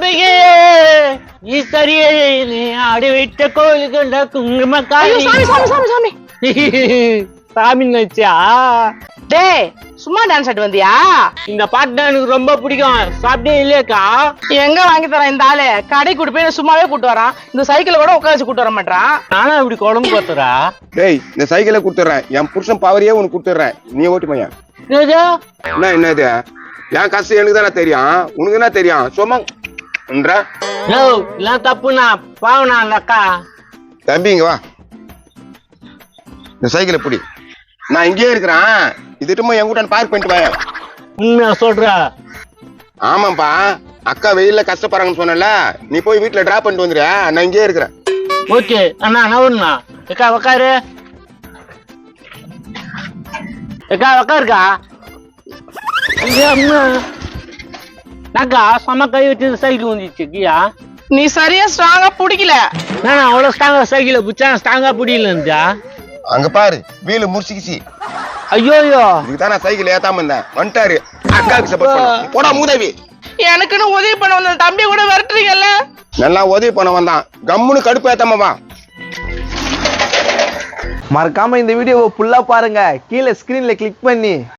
அம்பிகே ஈஸ்வரியே நீ ஆடி வைத்த கோயில் கொண்ட குங்குமக்காரி. சாமி சாமி சாமி சாமி சாமி நினைச்சா? டேய் சும்மா டான்ஸ் ஆட்டு வந்தியா? இந்த பாட்டு எனக்கு ரொம்ப பிடிக்கும். சாப்பிட்டே இல்லையாக்கா? எங்க வாங்கி தரான் இந்த ஆளு? கடை கூட்டு போய் சும்மாவே கூட்டு வரான். இந்த சைக்கிள் கூட உட்கார வச்சு கூட்டு வர மாட்டான். நானும் இப்படி குழம்பு பார்த்துறா? டேய் இந்த சைக்கிளை கொடுத்துட்றேன், என் புருஷன் பவரையே உனக்கு கொடுத்துட்றேன், நீ ஓட்டி பையன். என்னது என் கஷ்டம் எனக்கு தானே தெரியும், உனக்கு என்ன தெரியும்? சும்மா எல்லாம் தப்புண்ணா, பாவனா அந்த அக்கா. தம்பி இங்க வா, இந்த சைக்கிளை பிடி. நான் இங்கேயே இருக்கிறேன், இதுட்டுமா என் கூட பார்க் பண்ணிட்டு வாயேன். உண்மையா சொல்ற? ஆமாப்பா, அக்கா வெயில்ல கஷ்டப்படுறாங்கன்னு சொன்னல, நீ போய் வீட்டுல டிராப் பண்ணிட்டு வந்துரு, நான் இங்கேயே இருக்கிறேன். ஓகே அண்ணா நவருண்ணா. அக்கா உக்காரு. அக்கா உக்காருக்கா. அக்கா செம்ம கை வச்சு சைக்கிள் வந்துச்சு கியா. நீ சரியா ஸ்ட்ராங்கா பிடிக்கல. நான் அவ்வளவு ஸ்ட்ராங்கா சைக்கிள புடிச்சா ஸ்ட்ராங்கா பிடிக்கல இருந்தா. அங்க பாரு வீலு முறிச்சிக்கிச்சு. ஐயோ இதுதான் நான் சைக்கிள் ஏத்தாம இருந்தேன், வந்துட்டாரு அக்காவுக்கு சப்போர்ட் பண்ண. போடா மூதேவி. எனக்குன்னு உதவி பண்ண வந்த தம்பி கூட விரட்டுறீங்கல்ல. நல்லா உதவி பண்ண வந்தான், கம்முன்னு கடுப்பு ஏத்தாம வா. மறக்காம இந்த வீடியோவை ஃபுல்லா பாருங்க, கீழே ஸ்கிரீன்ல கிளிக் பண்ணி